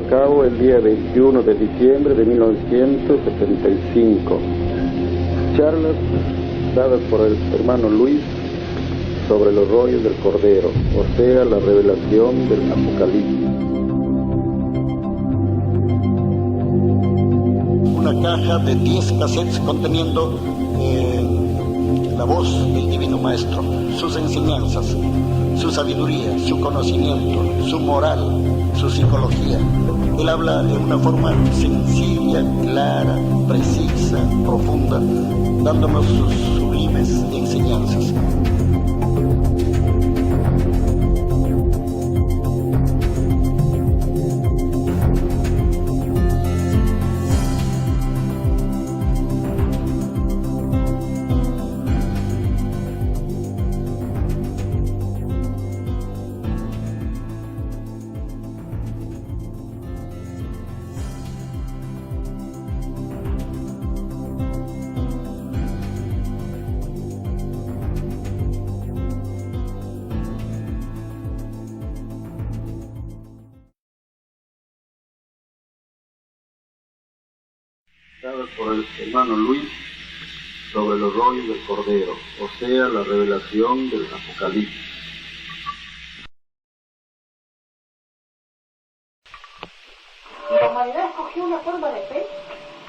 cabo el día 21 de diciembre de 1975. Charlas dadas por el hermano Luis sobre los rollos del Cordero, o sea, la revelación del Apocalipsis. Una caja de 10 cassettes conteniendo la voz del Divino Maestro, sus enseñanzas, su sabiduría, su conocimiento, su moral, su psicología. Él habla de una forma sencilla, clara, precisa, profunda, dándonos sus sublimes enseñanzas. Dadas por el hermano Luis sobre los rollos del Cordero, o sea, la revelación del Apocalipsis. La humanidad escogió una forma de fe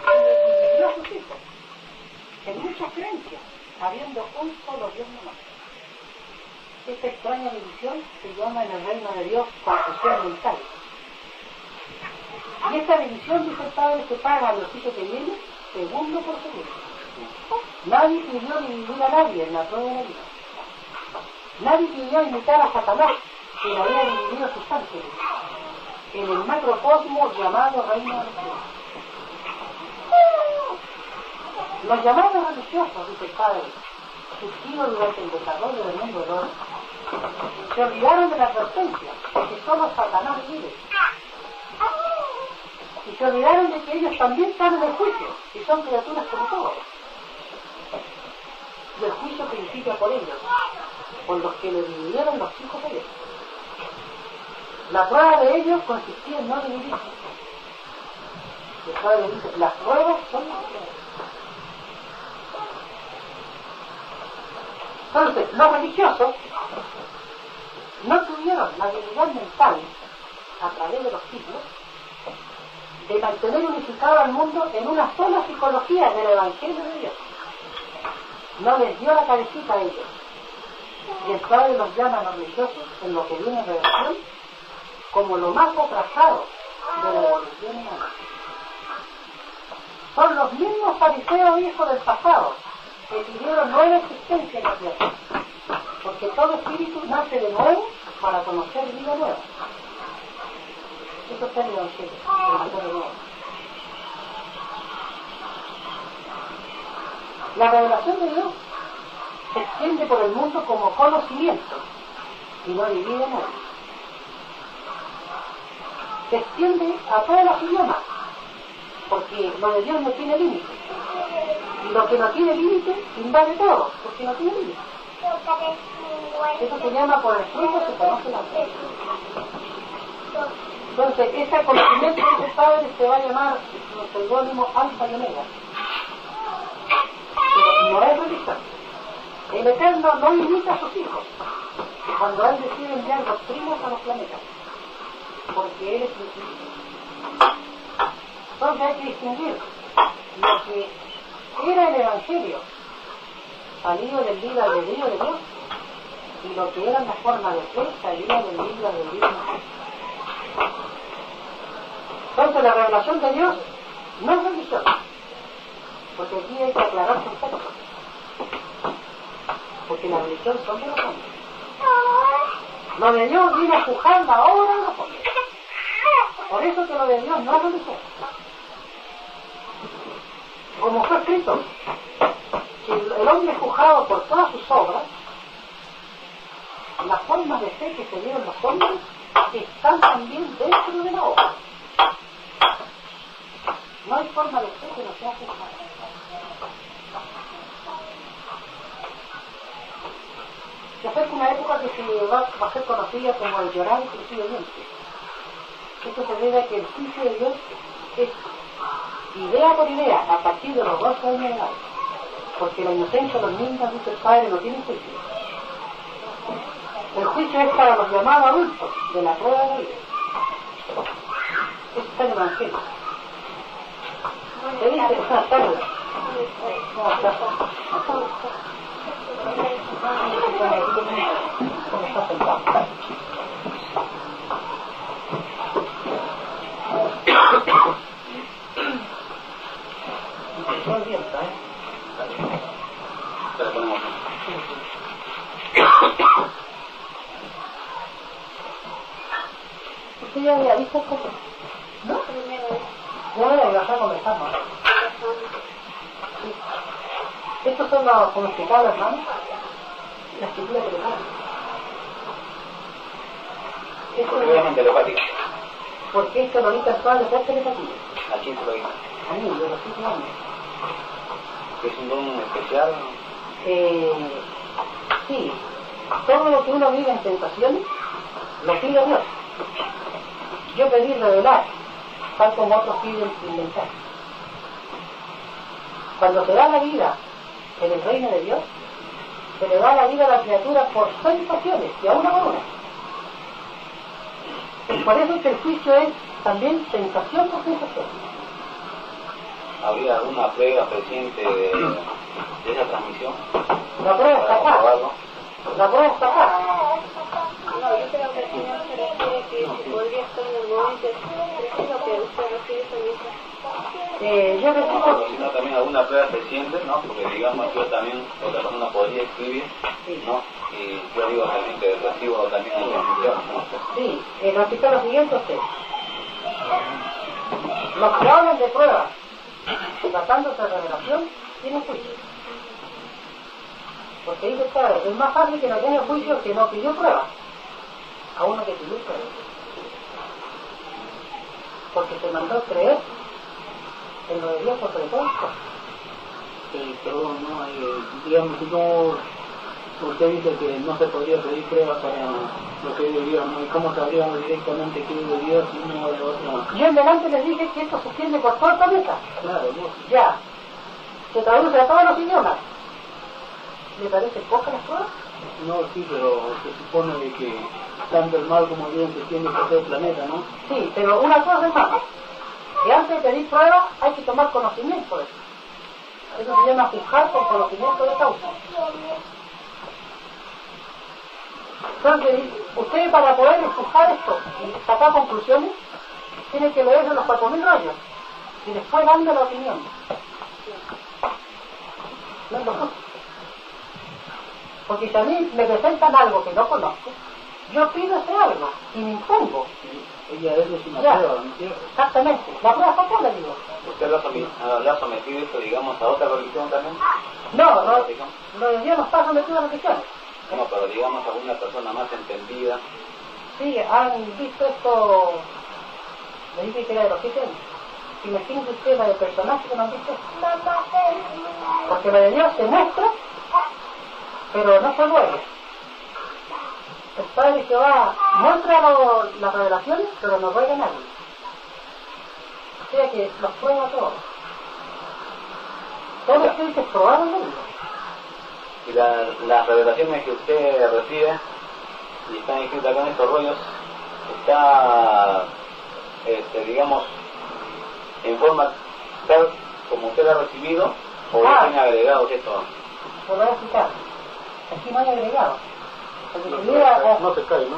que vivió a sus hijos, en muchas creencias, habiendo un solo Dios nomás. Esta extraña división se llama en el reino de Dios confusión mental. Y esta división, dice el Padre, separa a los hijos que vienen segundo por segundo. Nadie pidió dividir a nadie en la prueba de la vida. Nadie pidió imitar a Satanás, quien había dividido a sus ángeles en el macrocosmos llamado reino de Dios. Los llamados religiosos, dice el Padre, surgidos durante el desarrollo del mundo de hoy, se olvidaron de la advertencia de que solo Satanás vive. Y se olvidaron de que ellos también están en el juicio, y son criaturas como todos. Y el juicio principia por ellos, por los que le dividieron los hijos de Dios. La prueba de ellos consistía en no dividirse. El Padre dice, las pruebas son las pruebas. Entonces, los religiosos no tuvieron la habilidad mental, a través de los siglos, de mantener unificado al mundo en una sola psicología del Evangelio de Dios. No les dio la cabecita a ellos. Y el Padre los llama a los religiosos, en lo que viene de revelación, como lo más atrasado de la evolución humana. Son los mismos fariseos hijos del pasado que pidieron nueva existencia en la tierra, porque todo espíritu nace de nuevo para conocer vida nueva. Eso está en el Evangelio, de nuevo. La revelación de Dios se extiende por el mundo como conocimiento y no divide nada. Se extiende a todos los idiomas, porque lo de Dios no tiene límite. Y lo que no tiene límite invade todo, porque no tiene límite. Eso se llama por el fruto se conoce la fe. Entonces, ese conocimiento de ese Padre se va a llamar el seudónimo Alfa y Omega. Pero no es religión. El Eterno no imita a sus hijos cuando Él decide enviar los primos a los planetas, porque Él es infinito. Entonces hay que distinguir lo que era el Evangelio, salido del libre albedrío de Dios, y lo que era la forma de fe, salida del libre albedrío de Dios. Entonces la revelación de Dios no es religiosa, porque aquí hay que aclarar conceptos, porque la religión son de los hombres. Lo de Dios viene a juzgar la obra de los hombres. Por eso que lo de Dios no es religioso. Como fue escrito, si el hombre es juzgado por todas sus obras, las formas de fe que se dieron los hombres están también dentro de la obra. No hay forma de fe que no sea juzgada. Se acerca una época que se va a ser conocida como el llorar exclusivamente. Esto se debe a que el juicio de Dios es idea por idea, a partir de los 12 años de edad. Porque la inocencia de los niños, dice el Padre, no tiene juicio. El juicio es para los llamados adultos, de la prueba de la vida. Eso está en el Evangelio. ¿Te dice? Buenas tardes. ¿Cómo estás? ¿Cómo estás sentado? Todo el viento, Pero ponemos. ¿Usted ya había visto cosas? ¿No? Ya, ya está conversando. Sí. Estos son los, como explicaba, hermano, la escritura telepática. Obviamente telepática. Porque es terrorista actual de ser telepática. ¿A quién se lo dice? A mí, de los 5 años. ¿Es un don especial? Sí. Todo lo que uno vive en tentaciones, lo pide Dios. Yo pedí revelar, tal como otros piden inventar. Cuando se da la vida en el reino de Dios, se le da la vida a la criatura por sensaciones, y a una por una. Es por eso que el juicio es también sensación por sensación. ¿Habría alguna prueba reciente de esa transmisión? La prueba está Para acá. probarlo. La prueba está acá. No, yo creo que el Señor se refiere que podría estar en el momento preciso que usted recibe esa misa. Yo recibo... Sino también alguna prueba reciente, ¿no? Porque digamos yo también, otra persona podría escribir, ¿no? Y yo digo también que recibo también la transmisión, ¿no? Sí, repito lo siguiente usted. Los que hablan de pruebas, tratándose de revelación, tienen juicio. Porque dice, claro, es más fácil que no tenga juicio que no pidió pruebas a uno que pidió pruebas. Porque se mandó creer en lo de Dios por sobre todas las cosas. Perdón, ¿no? Digamos, si no, usted dice que no se podría pedir pruebas para lo que es de Dios, ¿no? ¿Y cómo sabríamos directamente qué es de Dios y no de otro? Yo en delante les dije que esto se extiende por todo el planeta. Claro, ¿no? Ya. Se traduce a todos los idiomas. ¿Le parece poca las pruebas? No, sí, pero se supone de que tanto el mal como el bien se extiende por todo el planeta, ¿no? Sí, pero una cosa es más. Que antes de pedir pruebas hay que tomar conocimiento de eso. Eso se llama juzgar con conocimiento de causa. Entonces, usted para poder juzgar esto y sacar conclusiones, tiene que leerse los 4.000 rollos y después darle la opinión. No es lo justo. Porque si a mí me presentan algo que no conozco, yo pido ese algo y me impongo. Ella es una Ya. prueba, ¿no es cierto? Exactamente. La prueba está acá, le digo. ¿Usted lo ha sometido esto, digamos, a otra religión también? No, lo de Dios no está sometido a la religión. No, pero digamos a una persona más entendida. Sí, han visto esto, me dije que era de los cristianos. Imagínense usted la de personajes que no han visto. Porque la de Dios se muestra, pero no se mueve. El Padre Jehová muestra las revelaciones, pero no ruega a nadie. O sea que los prueba todos. Todo lo que dice es probado en él. Y las revelaciones que usted recibe y están escritas acá en estos rollos, está, digamos, en forma tal como usted ha recibido, o ya tiene agregados esto. Lo voy a explicar. Aquí no hay agregado. Porque si hubiera, No se cae, ¿no?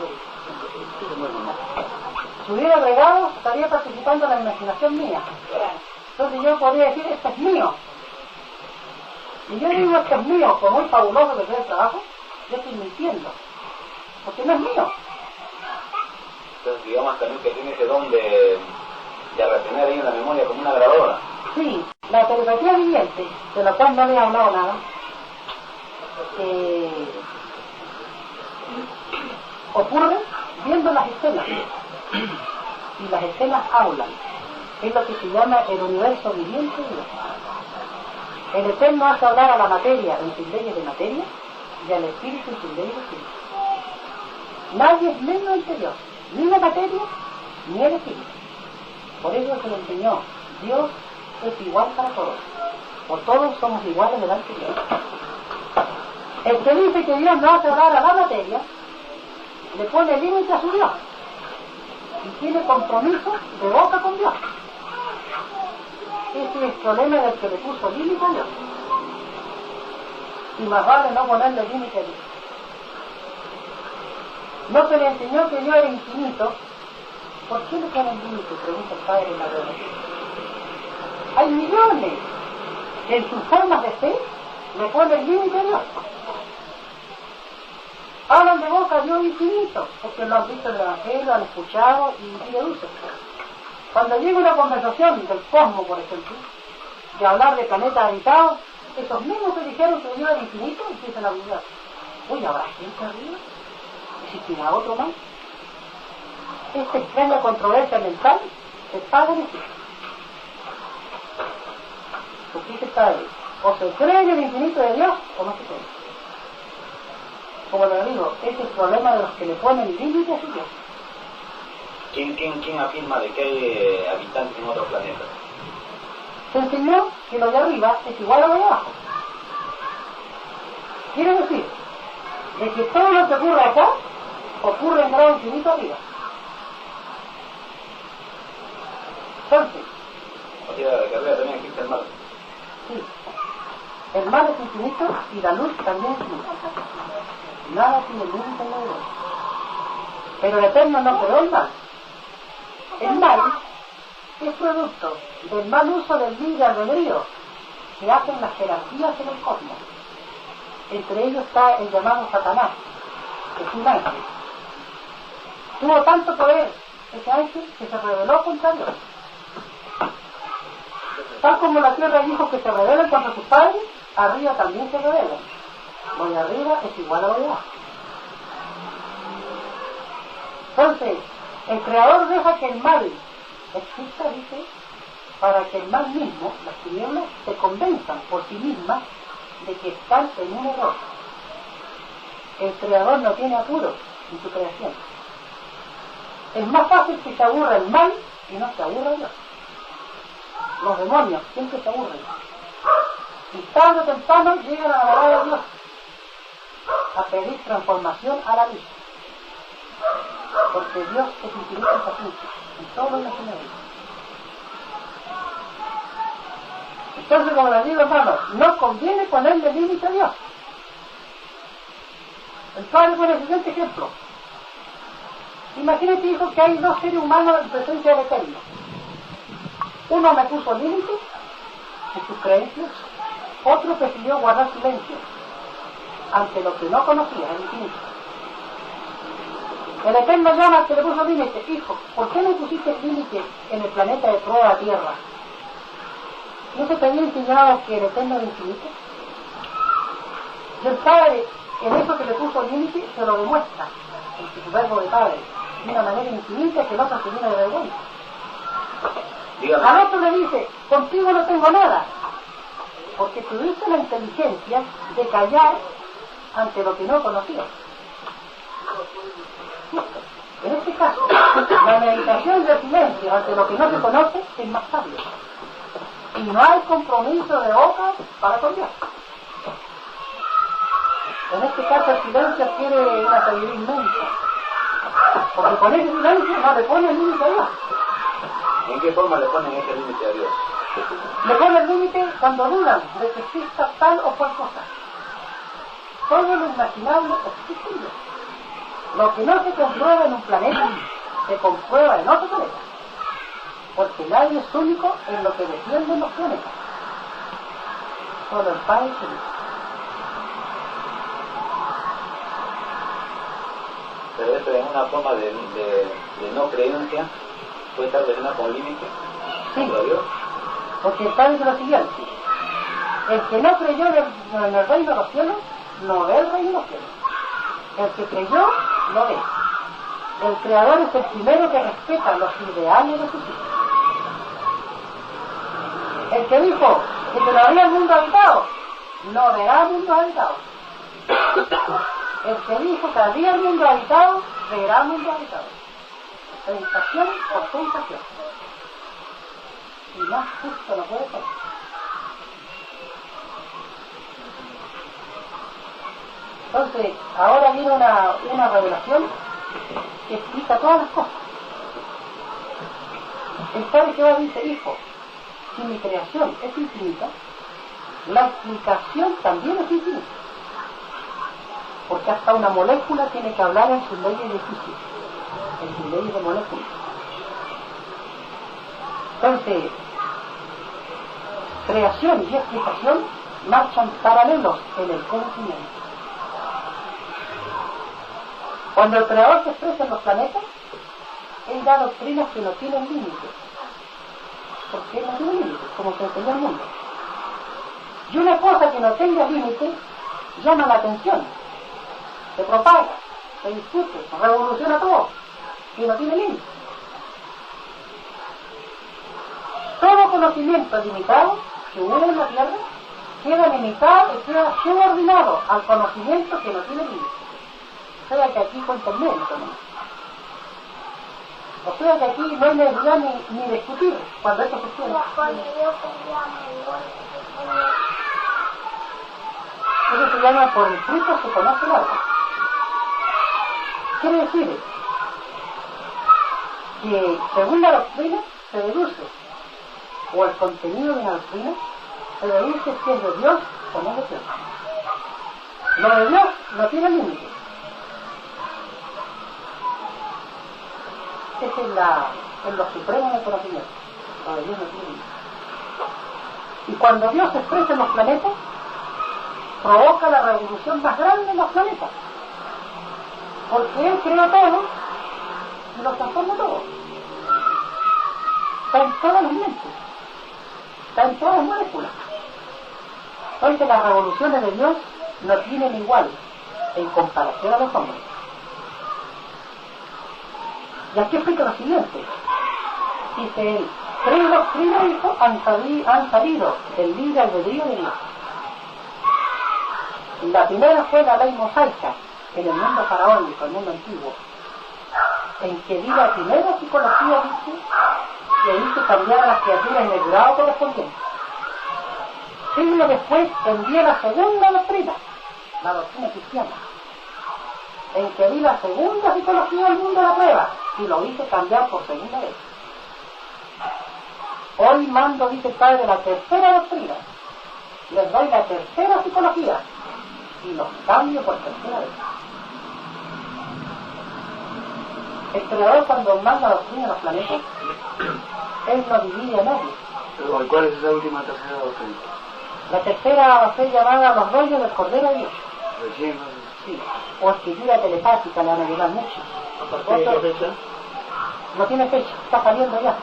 si hubiera agregado, estaría participando en la imaginación mía. Entonces yo podría decir, esto es mío. Y yo digo, esto es mío, por muy fabuloso que sea el trabajo, yo estoy mintiendo. Porque no es mío. Entonces, digamos también que tiene ese don de retener ahí en la memoria como una grabadora. Sí, la telepatía viviente, de la cual no le he hablado nada, ocurre viendo las escenas. Y las escenas hablan. Es lo que se llama el universo viviente de Dios. El Eterno hace hablar a la materia en sus leyes de materia y al espíritu en sus leyes de espíritu. Nadie es menos ante Dios, ni la materia ni elegidos. Por eso se le enseñó, Dios es igual para todos, o todos somos iguales delante de Dios. El que dice que Dios no hace orar a la materia, le pone límite a su Dios, y tiene compromiso de boca con Dios. Ese es el problema del que le puso límite a Dios. Y más vale no ponerle límite a Dios. No se le enseñó que Dios era infinito. ¿Por qué le ponen límite? Pregunta el Padre en la revelación. Hay millones que en sus formas de fe le ponen límite a Dios. Hablan de boca a Dios infinito, porque lo han visto en el Evangelio, lo han escuchado y le dicen. Cuando llega una conversación del cosmos, por ejemplo, de hablar de planetas habitados, esos mismos que dijeron que Dios era infinito empiezan a dudar. Uy, ¿habrá gente arriba? ¿Existirá otro más? Esta extraña controversia mental se paga de sí. Porque se sabe, o se cree en el infinito de Dios o no se cree. Como le digo, ese es el problema de los que le ponen límite a su Dios. ¿Quién afirma de que hay habitantes en otros planetas? Se enseñó que lo de arriba es igual a lo de abajo. Quiere decir, de que todo lo que ocurre acá, ocurre en grado infinito arriba. Entonces, o sea, que arriba también existe el mal. Sí, el mal es infinito y la luz también es infinita. Nada tiene límite en la vida. Pero el Eterno no creó el mal. El mal es producto del mal uso del libre albedrío que hacen las jerarquías en el cosmos. Entre ellos está el llamado Satanás, que es un ángel. Tuvo tanto poder ese ángel que se rebeló contra Dios. Tal como la tierra dijo que se rebelen contra sus padres, arriba también se rebelan. Lo de arriba es igual a lo de abajo. Entonces, el Creador deja que el mal exista, dice, para que el mal mismo, las tinieblas, se convenzan por sí mismas de que están en un error. El Creador no tiene apuro en su creación. Es más fácil que se aburra el mal y no se aburra Dios. Los demonios siempre se aburren. Y tarde o temprano llegan a la verdad de Dios, a pedir transformación a la vida. Porque Dios es infinito en paciencia, en todo lo que se merece. Entonces, como les digo, hermanos, no conviene ponerle límite a Dios. El Padre pone el siguiente ejemplo. Imagínate, hijo, que hay dos seres humanos en presencia del Eterno. Uno me puso límite en sus creencias, otro prefirió guardar silencio ante lo que no conocía, el infinito. El Eterno llama al que le puso límite: hijo, ¿por qué me pusiste límite en el planeta de prueba Tierra? ¿No se te había enseñado que el Eterno era infinito? Y el Padre, en eso que le puso límite, se lo demuestra en su verbo de Padre, de una manera infinita que el otro se viene de vergüenza. Al otro le dice: contigo no tengo nada, porque tuviste la inteligencia de callar ante lo que no conocías. En este caso, la meditación del silencio ante lo que no se conoce es más sabio. Y no hay compromiso de boca para con Dios. En este caso el silencio adquiere una sabiduría inmensa. Porque con ese silencio no le pone el límite a Dios. ¿En qué forma le ponen ese límite a Dios? Le ponen el límite cuando dudan de que exista tal o cual cosa. Todo lo imaginable existe en Dios. Lo que no se comprueba en un planeta, se comprueba en otro planeta. Porque nadie es único en lo que defienden los planetas. Solo el Padre es único. Pero esto es una forma de no creencia, puede estar relacionado con límite. Sí, ¿Lo vio? porque el Padre dice lo siguiente: el que no creyó en el reino de los cielos, no ve el reino de los cielos. El que creyó, lo ve. El Creador es el primero que respeta los ideales de sus hijos. El que dijo que se lo había el mundo habitado, no verá el mundo habitado. El que dijo que había el mundo habitado, verá el mundo habitado. sensación por sensación. Y más justo no puede ser. Entonces, ahora viene una revelación que explica todas las cosas. El Padre Jehová dice, hijo, si mi creación es infinita, la explicación también es infinita. Porque hasta una molécula tiene que hablar en sus leyes de física, en sus leyes de moléculas. Entonces, creación y explicación marchan paralelos en el conocimiento. Cuando el Creador se expresa en los planetas, Él da doctrinas que no tienen límites. Porque Él no tiene límites, como se enseñó el mundo. Y una cosa que no tenga límites llama la atención, se propaga, se discute, se revoluciona todo, y no tiene límites. Todo conocimiento limitado que hubo en la Tierra queda limitado y queda subordinado al conocimiento que no tiene límites. O sea que aquí fue intermedio también. O sea que aquí no hay necesidad ni discutir cuando esto se tiene. Eso se llama por el fruto se conoce el árbol. Quiere decir que según la doctrina se deduce, o el contenido de la doctrina se deduce si es de Dios o no es de Dios. Lo de Dios no tiene límites. Ese es lo supremo del conocimiento. Lo de Dios no tiene límites. Y cuando Dios se expresa en los planetas, provoca la revolución más grande en los planetas. Porque Él creó todo y lo transforma todo. Está en todas las mentes, está en todas las moléculas. Entonces las revoluciones de Dios no tienen igual en comparación a los hombres. Y aquí explica lo siguiente. Dice él, tres doctrinas han salido del libre albedrío de Dios. La primera fue la ley mosaica en el mundo faraónico, el mundo antiguo, en que di la primera psicología, dice, que hizo cambiar a las criaturas en el grado correspondiente. Siglo después envié la segunda doctrina, la doctrina cristiana, en que di la segunda psicología del mundo de la prueba y lo hice cambiar por segunda vez. Hoy mando, dice el Padre, la tercera doctrina, les doy la tercera psicología y los cambio por tercera vez. El Creador, cuando manda doctrina a los planetas, Él no divide a nadie. Pero, ¿cuál es esa última tercera doctrina? La tercera va a ser llamada los rollos del Cordero de Dios. Recién, ¿no? Sí, o escritura telepática, le van a llevar mucho. ¿A partir de qué fecha? No tiene fecha, está saliendo ya.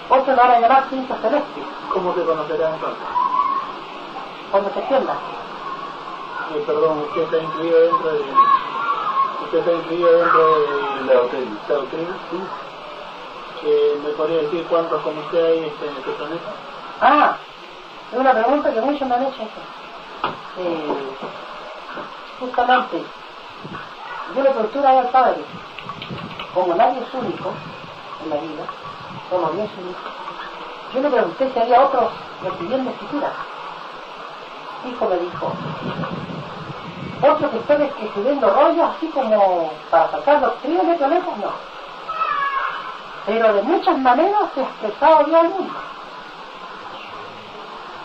Otros lo van a llamar ciencia celeste. ¿Cómo se conocerá entonces? Cuando se extienda. Perdón, usted está incluido dentro de... la doctrina. ¿La doctrina? Sí. ¿Me podría decir cuántos como usted hay en este planeta? Ah, es una pregunta que muchos me han hecho. Justamente, yo le pregunto al Padre, como nadie es único en la vida, como Dios es único, yo le pregunté si había otros recibiendo escritura. Hijo me dijo, otros que estén escribiendo rollos así como para sacar doctrinas de planetas, no. Pero de muchas maneras se ha expresado Dios al mundo.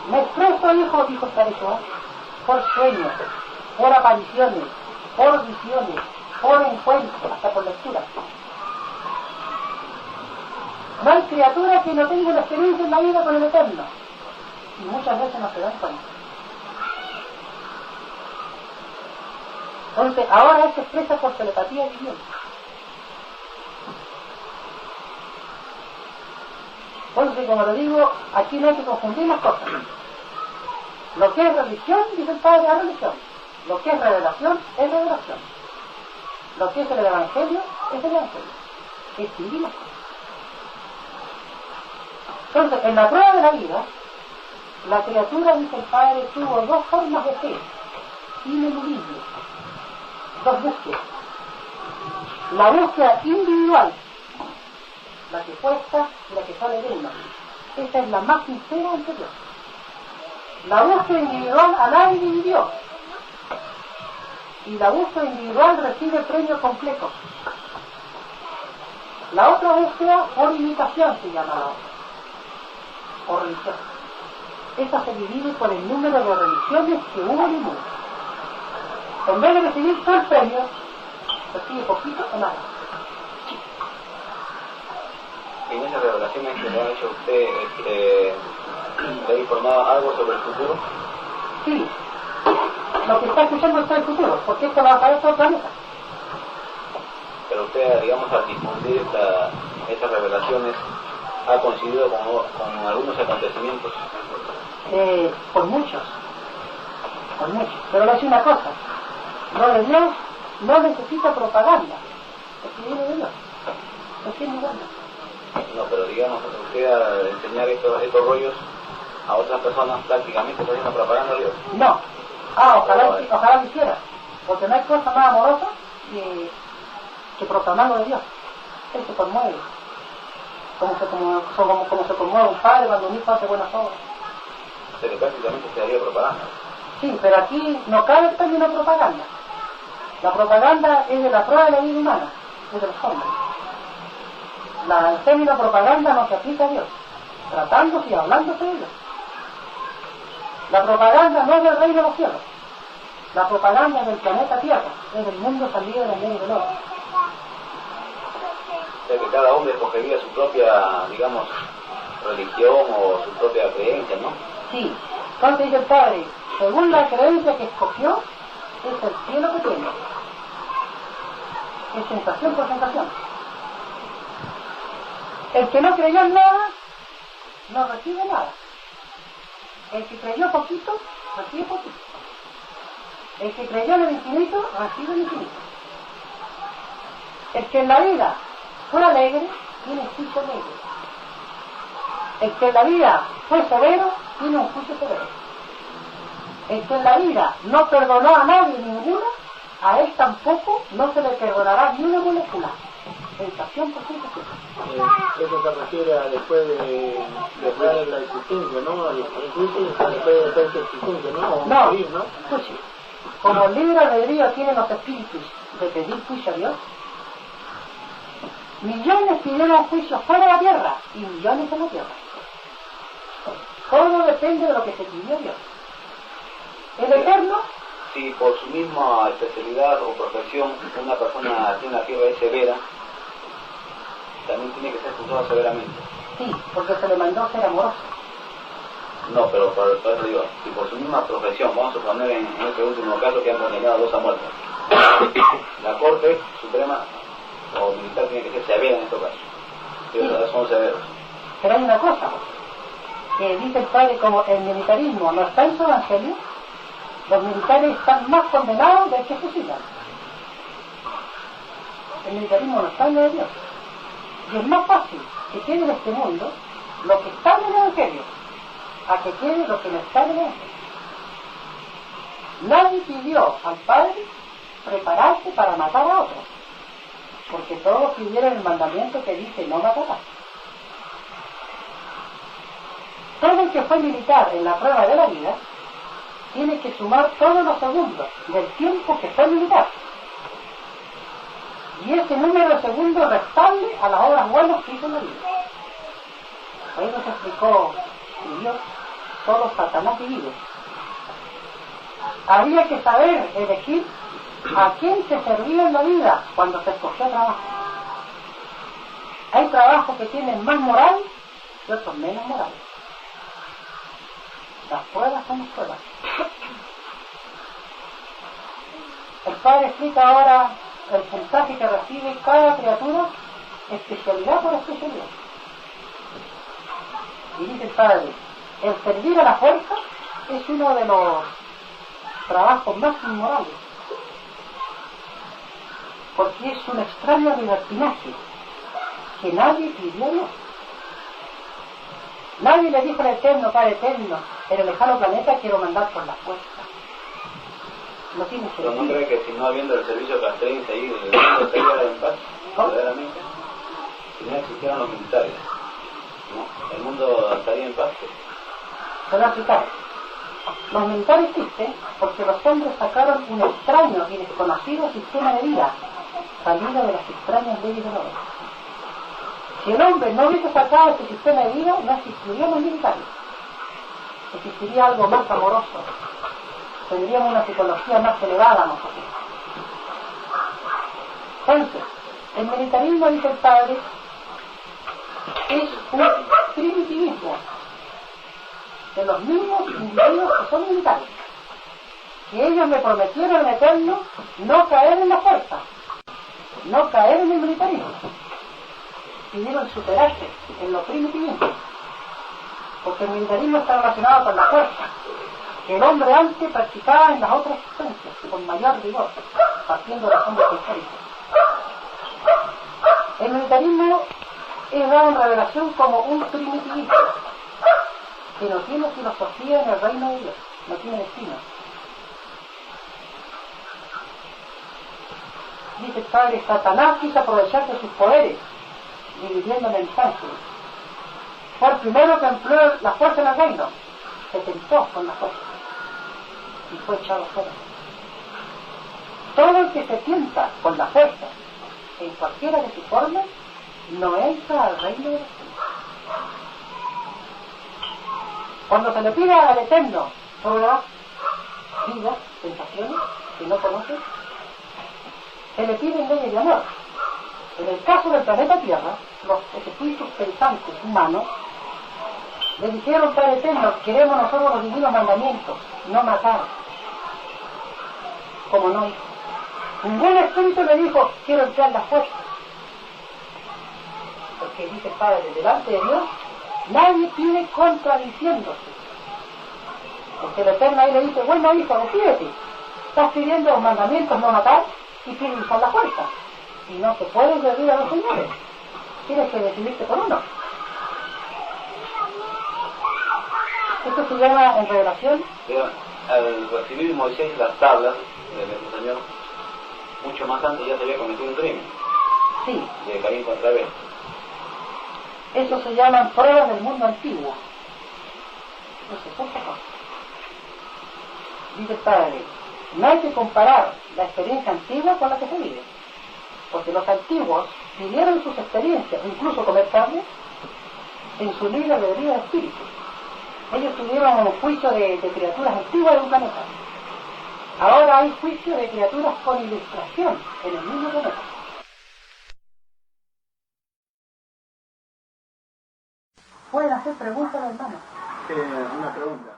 Me expreso, hijo, dijo el Padre Jehová, por sueños, por apariciones, por visiones, por encuentros, hasta por lectura. No hay criatura que no tenga una experiencia en la vida con el Eterno. Y muchas veces no se dan cuenta. Entonces, ahora él se expresa por telepatía divina. Entonces, como le digo, aquí no hay que confundir las cosas. Lo que es religión, dice el Padre, es religión. Lo que es revelación, es revelación. Lo que es el Evangelio, es el Evangelio. Es divino. Entonces, en la prueba de la vida, la criatura, dice el Padre, tuvo dos formas de fe, ineludibles, dos búsquedas. La búsqueda individual la que cuesta y la que sale digna. Esa es la más sincera ante Dios. La búsqueda individual a nadie dividió. Y la búsqueda individual recibe premio completo. La otra búsqueda por imitación se llama la otra, o religión. Esa se divide por el número de religiones que hubo en el mundo. En vez de recibir todo el premio, recibe poquito o nada. En esas revelaciones que le ha hecho usted, ¿le ha informado algo sobre el futuro? Sí, lo que está escuchando está el futuro, porque esto va a caer otro planeta. Pero usted, digamos, al difundir estas revelaciones, ha coincidido con algunos acontecimientos. Con muchos. Pero le voy a decir una cosa, lo de Dios no necesita propaganda, porque viene de Dios. No tiene nada. No, pero digamos, usted al enseñar estos rollos a otras personas prácticamente está haciendo propaganda de Dios. No. Ojalá lo hiciera, porque no hay cosa más amorosa que proclamarlo de Dios. Él se conmueve, como se conmueve un padre cuando un hijo hace buenas obras. Pero prácticamente se haría propaganda. Sí, pero aquí no cabe el término propaganda. La propaganda es de la prueba de la vida humana, es de los hombres. El término propaganda no se aplica a Dios, tratándose y hablándose de Dios. La propaganda no es del reino de los cielos. La propaganda es del planeta Tierra, es del mundo salido de la ley del oro. O sea que cada hombre escogería su propia, digamos, religión o su propia creencia, ¿no? Sí. Entonces dice el Padre, según la creencia que escogió, es el cielo que tiene. Es sensación por sensación. El que no creyó en nada, no recibe nada. El que creyó poquito, recibe poquito. El que creyó en el infinito, recibe el infinito. El que en la vida fue alegre, tiene juicio alegre. El que en la vida fue severo, tiene un juicio severo. El que en la vida no perdonó a nadie ninguna, a él tampoco no se le perdonará ni una molécula. Sensación por sensación. Eso se refiere a después de la existencia, ¿no? Al juicio después de esa existencia, ¿no? O No, morir, ¿no? escuche, como el libre albedrío tienen los espíritus de pedir juicio a Dios, millones pidieron juicio fuera de la tierra y millones en la tierra. Todo depende de lo que se pidió a Dios. El Eterno, Si por su misma especialidad o profesión una persona aquí en la tierra es severa, también tiene que ser juzgado severamente. sí, porque se le mandó ser amoroso. No, pero por eso digo, si por su misma profesión, vamos a suponer en este último caso que han condenado a 2 a muerte, la Corte Suprema o Militar tiene que ser severa en estos casos. Ellos son severos. Pero hay una cosa, que dice el Padre, como el militarismo no está en su evangelio, los militares están más condenados del que fusilan. El militarismo no está en lo de Dios. Y es más fácil que quede en este mundo lo que está en el evangelio, a que quede lo que no está en el evangelio. Nadie pidió al Padre prepararse para matar a otros, porque todos pidieron el mandamiento que dice no matarás. Todo el que fue militar en la prueba de la vida tiene que sumar todos los segundos del tiempo que fue militar. Y ese número de segundos restable a las obras buenas que hizo en la vida. Ahí nos explicó Dios, solo Satanás divide. Había que saber elegir a quién se servía en la vida cuando se escogió trabajo. Hay trabajos que tienen más moral y otros menos moral. Las pruebas son las pruebas. El Padre explica ahora el puntaje que recibe cada criatura, especialidad por especialidad. Y dice el Padre, el servir a la fuerza es uno de los trabajos más inmorales, porque es un extraño libertinaje que nadie pidió a Dios. Nadie le dijo al Eterno, Padre Eterno, en el lejano planeta quiero mandar por la fuerza. No tiene sentido. ¿Pero no cree que si no habiendo el servicio castrense ahí, el mundo estaría en paz? Verdaderamente. si no existieran los militares, ¿no? El mundo estaría en paz. Se lo explicar. Los militares existen porque los hombres sacaron un extraño y desconocido sistema de vida, salido de las extrañas leyes del hombre. Si el hombre no hubiese sacado este sistema de vida, no existirían los militares. Existiría algo más amoroso. Tendríamos una psicología más elevada nosotros. Entonces, el militarismo, dice el padre, es un primitivismo de los mismos individuos que son militares. Y ellos me prometieron en eterno no caer en la fuerza, no caer en el militarismo. Pidieron superarse en lo primitivismo, porque el militarismo está relacionado con la fuerza que el hombre antes practicaba en las otras existencias, con mayor rigor, partiendo de las ondas históricas. El militarismo es dado en revelación como un primitivismo que no tiene filosofía en el reino de Dios, no tiene destino. Dice el padre, Satanás quiso aprovechar de sus poderes, dividiendo en el ángeles. Fue el primero que empleó la fuerza en el reino, se tentó con la fuerza y fue echado fuera. Todo el que se tienta con la fuerza, en cualquiera de sus formas, no entra al reino de los cielos. Cuando se le pida al Eterno pruebas, vidas, sensaciones que no conoce, se le piden leyes de amor. En el caso del planeta Tierra, los espíritus pensantes humanos le dijeron al Eterno, queremos nosotros los divinos mandamientos, no matar. Como no hizo. Ningún espíritu le dijo, quiero entrar la fuerza. Porque dice el Padre, delante de Dios, nadie pide contradiciéndose. Porque el Eterno ahí le dice, bueno hijo, decídete. Estás pidiendo los mandamientos no matar y pides usar la fuerza. Y no te puedes servir a los señores. Tienes que decidirte por uno. Esto se llama en revelación. Pero al recibir Moisés las tablas de nuestro Señor, mucho más antes ya se había cometido un crimen. Sí. De Caín contra Abel. Eso se llaman pruebas del mundo antiguo. Eso es otra cosa. Dice el Padre, no hay que comparar la experiencia antigua con la que se vive. Porque los antiguos vivieron sus experiencias, incluso comer carne, en su libre albedrío de espíritu. Ellos tuvieron un juicio de criaturas antiguas de un planeta. Ahora hay juicio de criaturas con ilustración en el mismo planeta. ¿Pueden hacer preguntas, hermano? Una pregunta.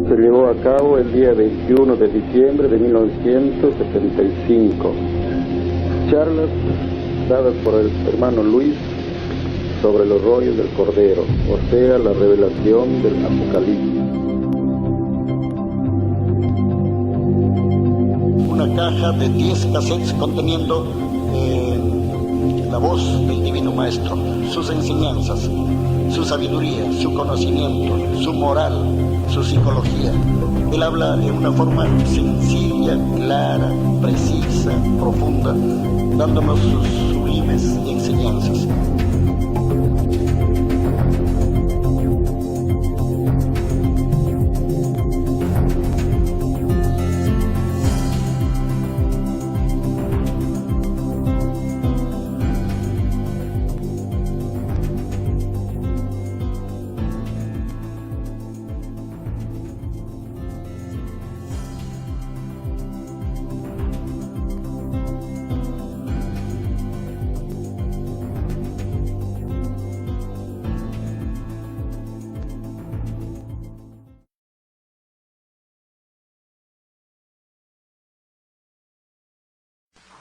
Se llevó a cabo el día 21 de diciembre de 1975. Charlas dadas por el hermano Luis sobre los rollos del Cordero, o sea, la revelación del Apocalipsis. Una caja de 10 cassettes conteniendo la voz del Divino Maestro, sus enseñanzas, su sabiduría, su conocimiento, su moral, su psicología. Él habla de una forma sencilla, clara, precisa, profunda, dándonos sus sublimes enseñanzas.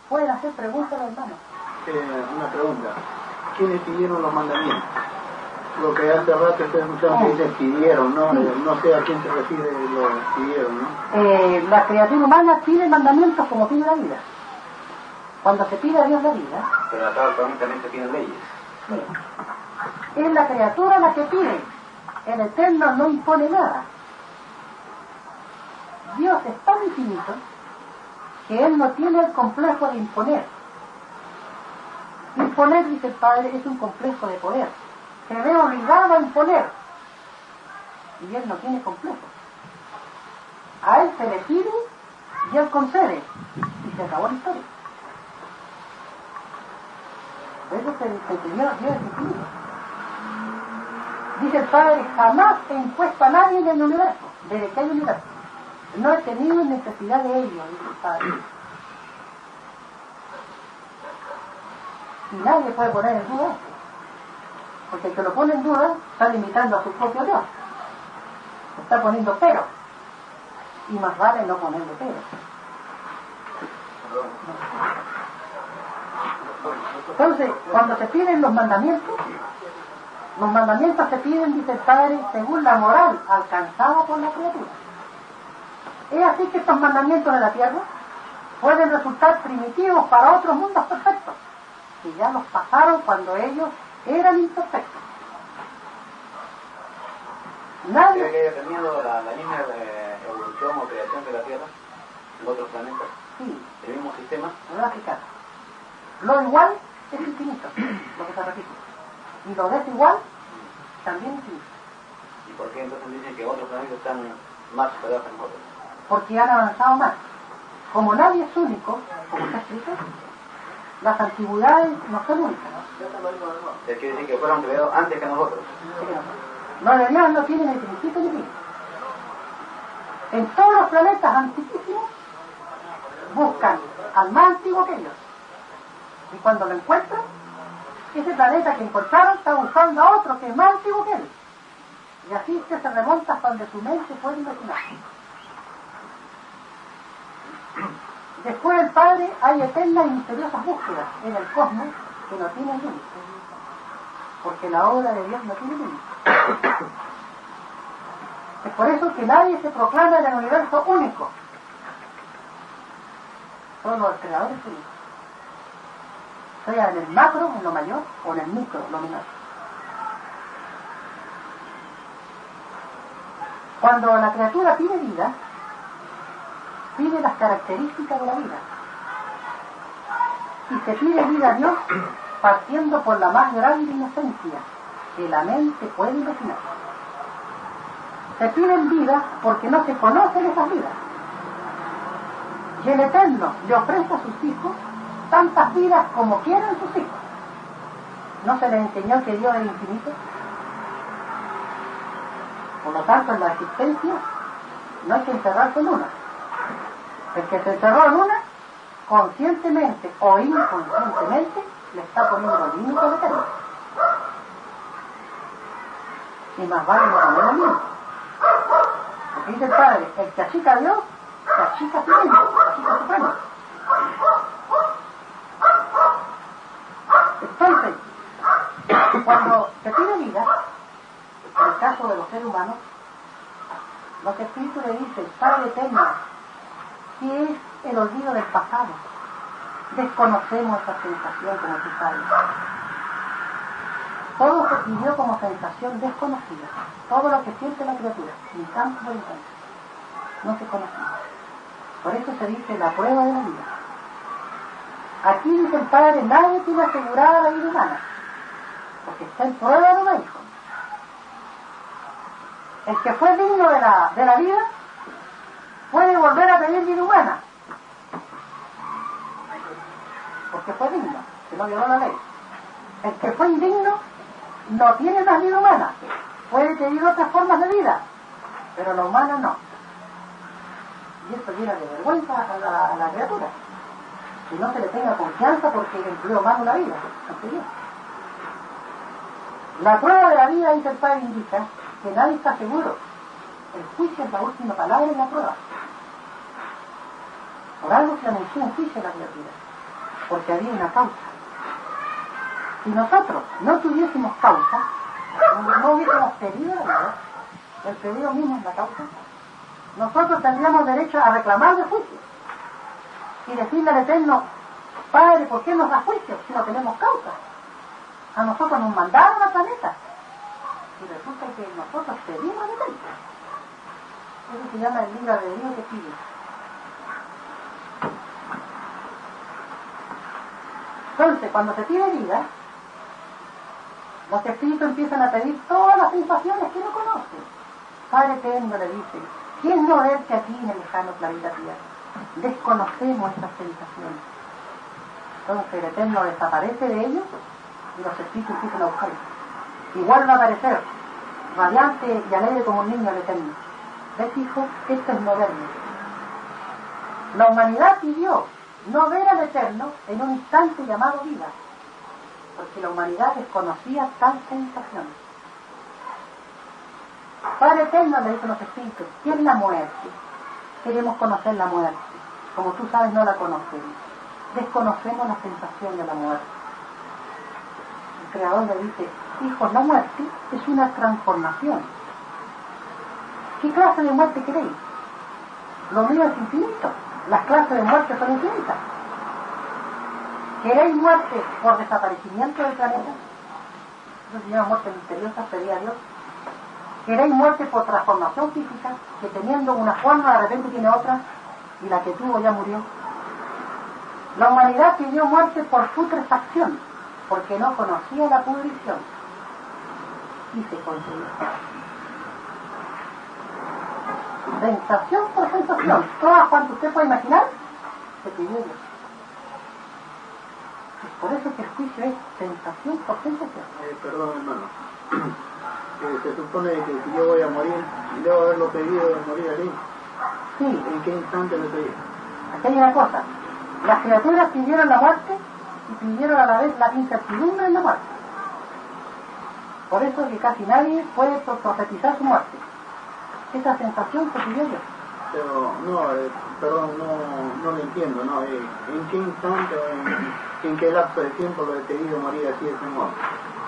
¿Pueden hacer preguntas, hermano? Una pregunta. ¿Quiénes pidieron los mandamientos? Lo que hace rato ustedes escucharon que dicen pidieron, ¿no? No sé a quién se refiere lo pidieron, ¿no? La criatura humana pide mandamientos como pide la vida. Cuando se pide a Dios la vida, Pero acá también se piden leyes. es la criatura la que pide. El Eterno no impone nada. Dios es tan infinito que Él no tiene el complejo de imponer. Imponer, dice el Padre, es un complejo de poder. Se ve obligado a imponer. Y Él no tiene complejo. A Él se le pide y Él concede. Y se acabó la historia. Por eso se enseñó a Dios infinito. Dice el Padre, jamás he impuesto a nadie en el universo, desde que hay universo. No he tenido necesidad de ello, dice el Padre. Y nadie puede poner en duda esto. Porque el que lo pone en duda está limitando a su propio Dios. Está poniendo pero. Y más vale no ponerle pero. Entonces, cuando se piden los mandamientos se piden, dice el Padre, según la moral alcanzada por la criatura. Es así que estos mandamientos de la tierra pueden resultar primitivos para otros mundos perfectos, que ya los pasaron cuando ellos eran imperfectos. ¿Cree que haya tenido la misma evolución o creación de la Tierra en otros planetas? Sí. ¿El mismo sistema? Lógica. Lo igual es infinito, lo que se repite. Y lo desigual también es infinito. ¿Y por qué entonces dicen que otros planetas están más superados que nosotros? Porque han avanzado más. Como nadie es único, como está escrito, las antigüedades no son únicas. Es quiere decir que fueron creados antes que nosotros. Los de Dios no tienen ni principio ni fin. En todos los planetas antiquísimos buscan al más antiguo que ellos. Y cuando lo encuentran, ese planeta que encontraron está buscando a otro que es más antiguo que él. Y así es que se remonta hasta donde su mente puede imaginar. Después del Padre hay eternas y misteriosas búsquedas en el cosmos que no tienen límites. Porque la obra de Dios no tiene límites. Es por eso que nadie se proclama en el universo único. Solo el Creador es único. Sea en el macro, en lo mayor, o en el micro, lo menor. Cuando la criatura pide vida, pide las características de la vida. Y se pide vida a Dios partiendo por la más grande inocencia que la mente puede imaginar. Se piden vida porque no se conocen esas vidas. Y el Eterno le ofrece a sus hijos tantas vidas como quieran sus hijos. ¿No se les enseñó que Dios es infinito? Por lo tanto, en la existencia no hay que encerrarse en una. El que se encerró en una, conscientemente o inconscientemente, le está poniendo límites al Eterno. Y más vale no poner límites. Porque dice el Padre, el que achica a Dios, se achica a sí mismo, achica a su plano. Entonces, cuando se pide vida, en el caso de los seres humanos, los espíritus le dicen, Padre Eterno, ¿qué es el olvido del pasado? Desconocemos esa sensación, como tú sabes. Todo se pidió como sensación desconocida. Todo lo que siente la criatura, ni campo ni campo, no se conocía. Por eso se dice la prueba de la vida. Aquí dice el Padre, nadie tiene asegurada la vida humana, porque está en prueba de hijo. El que fue digno de la vida puede volver a pedir vida humana, porque fue digno, que no violó la ley. El que fue indigno no tiene más vida humana, puede pedir otras formas de vida, pero la humana no. Y esto llena de vergüenza a la criatura, que no se le tenga confianza porque empleó mal la vida ante Dios. La prueba de la vida, dice el Padre, indica que nadie está seguro. El juicio es la última palabra en la prueba. Por algo se anunció un juicio a la criatura, porque había una causa. Si nosotros no tuviésemos causa, no hubiésemos pedido la vida, el pedido mismo es la causa, nosotros tendríamos derecho a reclamar de juicio y decirle al Eterno, Padre, ¿por qué nos da juicio si no tenemos causa? A nosotros nos mandaron al planeta y resulta que nosotros pedimos al Eterno. Eso se llama el libre albedrío que pide. Entonces, cuando se pide vida, los espíritus empiezan a pedir todas las sensaciones que no conocen. Padre Eterno le dice, ¿quién no verte aquí en el lejano planeta Tierra? Desconocemos estas sensaciones. Entonces el Eterno desaparece de ellos y los espíritus empiezan a buscarlo. Y vuelve a aparecer, radiante y alegre como un niño el Eterno. ¿Ves, hijo? Esto es no verme. La humanidad pidió no ver al Eterno en un instante llamado vida, porque la humanidad desconocía tal sensación. Padre Eterno le dice a los espíritus, ¿qué es la muerte? Queremos conocer la muerte. Como tú sabes, no la conocemos. Desconocemos la sensación de la muerte. El Creador le dice, hijos, la muerte es una transformación. ¿Qué clase de muerte queréis? Lo mío es infinito. Las clases de muerte son infinitas. ¿Queréis muerte por desaparecimiento del planeta? Eso se llama muerte misteriosa, pedí a Dios. ¿Queréis muerte por transformación física? Que teniendo una forma de repente tiene otra y la que tuvo ya murió. La humanidad pidió muerte por putrefacción, porque no conocía la pudrición. Y se consiguió. Sensación por sensación, todas cuanto usted puede imaginar, se pidió Dios. Y por eso que el juicio es sensación por sensación. Perdón, hermano. Se supone que si yo voy a morir, debo haberlo pedido de morir aquí. Sí. ¿En qué instante lo pedí? Aquí hay una cosa. Las criaturas pidieron la muerte y pidieron a la vez la incertidumbre en la muerte. Por eso que casi nadie puede profetizar su muerte. Esa sensación se pidió Dios. Pero no, perdón, no lo entiendo, ¿no? ¿En qué instante, en qué lapso de tiempo lo he pedido morir así de ese modo?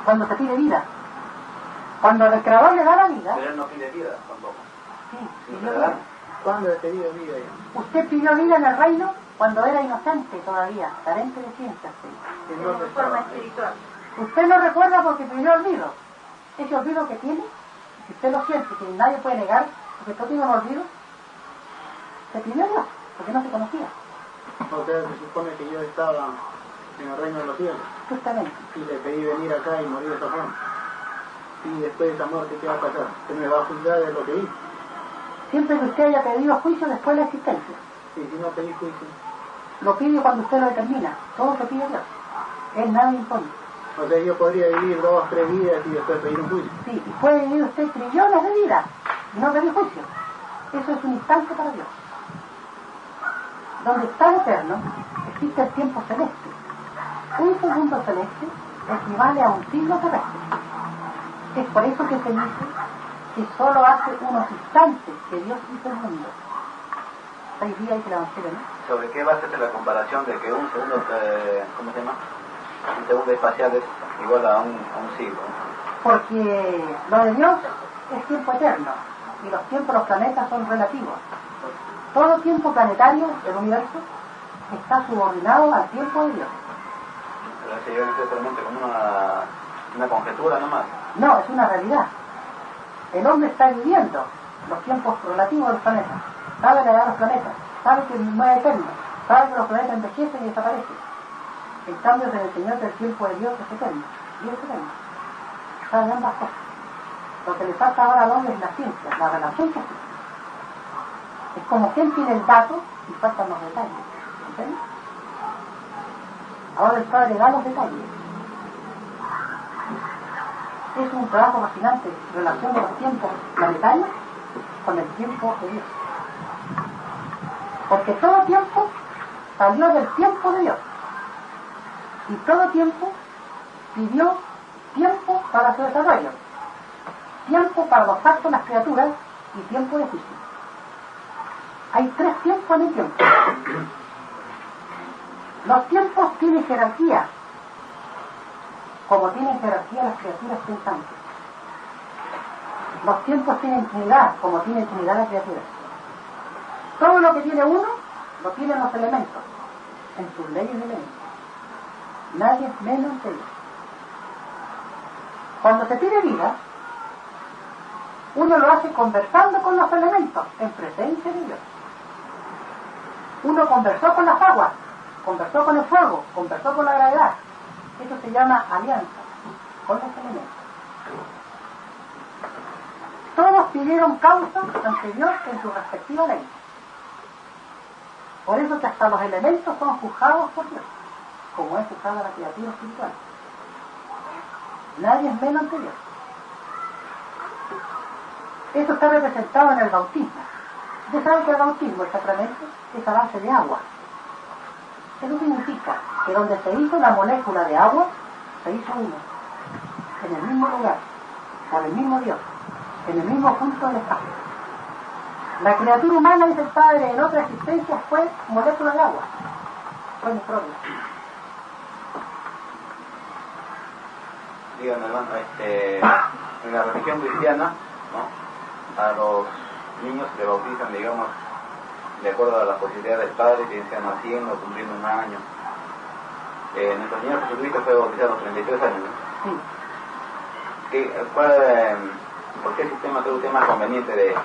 Cuando se pide vida. Cuando el Creador le da la vida. Pero él no pide vida tampoco. Sí, pidió vida. ¿Cuándo he pedido vida ya? Usted pidió vida en el reino cuando era inocente todavía, carente de ciencia. ¿En dónde estaba? Usted no recuerda porque pidió olvido. Ese olvido que tiene, si usted lo siente, que nadie puede negar, porque todo tiene un olvido, se pidió Dios, porque no se conocía. O sea, se supone que yo estaba en el reino de los cielos. Justamente. Y le pedí venir acá y morir de esa forma. Y después de esa muerte, ¿qué va a pasar? ¿Se me va a juzgar de lo que hice? Siempre que usted haya pedido juicio después de la existencia. Y si no pedí juicio. Lo pide cuando usted lo determina. Todo se pide Dios. Él nada impone. O sea, yo podría vivir 2 o 3 vidas y después pedir un juicio. Sí, y puede vivir usted trillones de vidas y no pedir juicio. Eso es un instante para Dios. Donde está el Eterno, existe el tiempo celeste. Un segundo celeste equivale a un siglo terrestre. Es por eso que se dice que solo hace unos instantes que Dios hizo el mundo. 6 días y que la Evangelio, ¿no? ¿Sobre qué basa la comparación de que un segundo, ¿cómo se llama? Un segundo espacial es igual a un siglo? Porque lo de Dios es tiempo eterno y los tiempos de los planetas son relativos. Todo tiempo planetario del universo está subordinado al tiempo de Dios. Pero se lleva necesariamente como una conjetura nomás. No, es una realidad. El hombre está viviendo los tiempos relativos de los planetas. Sabe la edad de los planetas, sabe que no es eterno, sabe que los planetas envejecen y desaparecen. En cambio, se le enseñó que el tiempo de Dios es eterno. Dios es eterno. Sabe ambas cosas. Lo que le falta ahora al hombre es la ciencia, la relación que existe. Es como quien tiene el dato y faltan los detalles. ¿Entiendes? Ahora el Padre da los detalles. Es un trabajo fascinante, relación de los tiempos planetarios con el tiempo de Dios. Porque todo tiempo salió del tiempo de Dios. Y todo tiempo pidió tiempo para su desarrollo. Tiempo para los actos de las criaturas y tiempo de juicio. Hay 3 tiempos en el tiempo. Los tiempos tienen jerarquía, como tienen jerarquía las criaturas pensantes. Los tiempos tienen Trinidad, como tiene Trinidad la criatura. Todo lo que tiene uno, lo tienen los elementos, en sus leyes de elementos. Nadie es menos que ellos. Cuando se pide vida, uno lo hace conversando con los elementos, en presencia de Dios. Uno conversó con las aguas, conversó con el fuego, conversó con la gravedad. Eso se llama alianza con los elementos. Todos pidieron causa ante Dios en su respectiva ley. Por eso que hasta los elementos son juzgados por Dios, como es juzgada la criatura espiritual. Nadie es menos que Dios. Eso está representado en el bautismo. Usted sabe que el bautismo, el sacramento, es a base de agua. Eso significa que donde se hizo la molécula de agua, se hizo uno, en el mismo lugar, por el mismo Dios, en el mismo punto del espacio. La criatura humana, dice el Padre, en otra existencia fue molécula de agua. Fue microbio. Dígame, hermano, en la religión cristiana, ¿no?, a los niños se bautizan, digamos, de acuerdo a la posibilidad del padre, que sean naciendo o cumpliendo un año. Nuestro Señor Jesucristo fue bautizado a los 33 años, ¿no? Sí. ¿Por qué sistema cree usted más conveniente de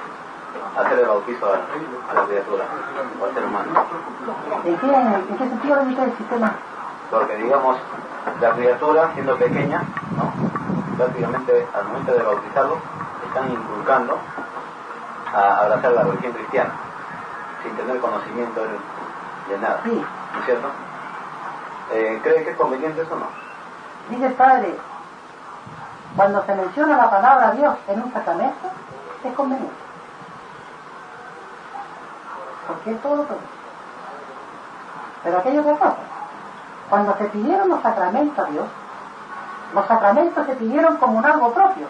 hacer el bautizo a la criatura o al ser humano? ¿En qué sentido le dice el sistema? Porque, digamos, la criatura, siendo pequeña, ¿no?, prácticamente al momento de bautizarlo, están inculcando a abrazar la religión cristiana, sin tener conocimiento de nada. Sí. ¿No es cierto? ¿Cree que es conveniente eso o no? Dice el Padre, cuando se menciona la palabra Dios en un sacramento, es conveniente. Porque es todo. Pero aquello otra cosa. Cuando se pidieron los sacramentos a Dios, los sacramentos se pidieron como un algo propio.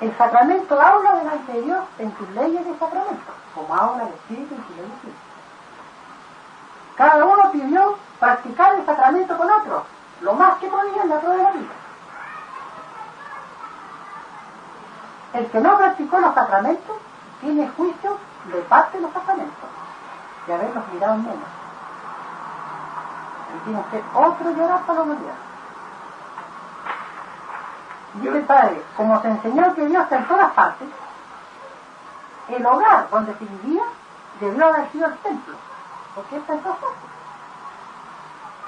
El sacramento habla delante de Dios en sus leyes de sacramento, como habla el Espíritu en sus leyes de Espíritu. Cada uno pidió practicar el sacramento con otro, lo más que podía en la prueba de la vida. El que no practicó los sacramentos tiene juicio de parte de los sacramentos, de haberlos mirado menos. Y tiene usted otro llorar para la humanidad. Dice el Padre, como se enseñó que Dios está en todas partes, el hogar donde se vivía debió haber sido el templo, porque está en todas partes.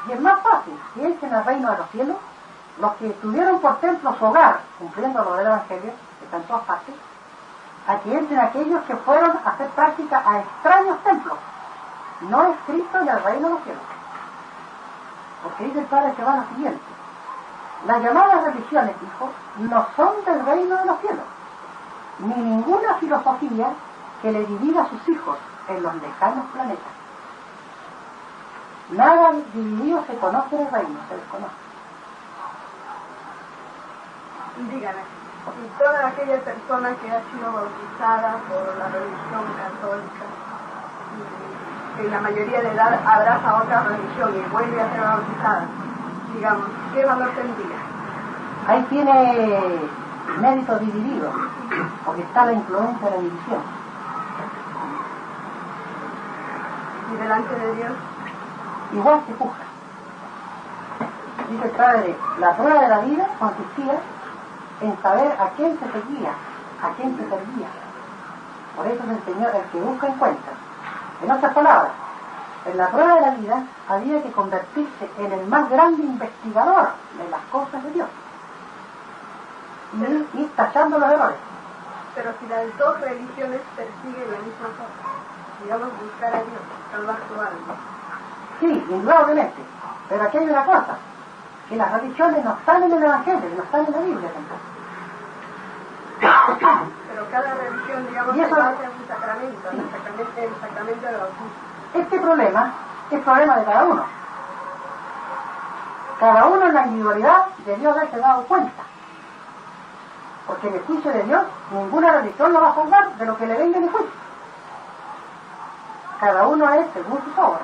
Y es más fácil que entren al reino de los cielos los que tuvieron por templo su hogar, cumpliendo lo del Evangelio, que está en todas partes, a que entren aquellos que fueron a hacer práctica a extraños templos, no escritos en el reino de los cielos. Porque dice el Padre que va lo siguiente: las llamadas religiones, hijos, no son del reino de los cielos, ni ninguna filosofía que le divida a sus hijos en los lejanos planetas. Nada dividido se conoce del reino, se desconoce. Dígame, y toda aquella persona que ha sido bautizada por la religión católica, que en la mayoría de edad abraza otra religión y vuelve a ser bautizada, digamos, ¿qué valor tendría? Ahí tiene mérito dividido, porque está la influencia de la división. Y delante de Dios, igual se juzga. Dice el Padre, la prueba de la vida consistía en saber a quién se seguía, a quién se servía. Por eso se enseñó: el que busca encuentra. En otras palabras, en la prueba de la vida había que convertirse en el más grande investigador de las cosas de Dios y ir tachando los errores. pero si las dos religiones persiguen la misma cosa, digamos, buscar a Dios, salvar su alma. Sí, indudablemente, pero aquí hay una cosa, que las religiones no están en el Evangelio, no están en la Biblia tampoco. Pero cada religión, digamos, y eso, se basa en su sacramento, sí, el sacramento del bautismo. Este problema es problema de cada uno. Cada uno en la individualidad debió haberse dado cuenta. Porque en el juicio de Dios, ninguna religión lo va a salvar de lo que le venga en el juicio. Cada uno es según sus obras.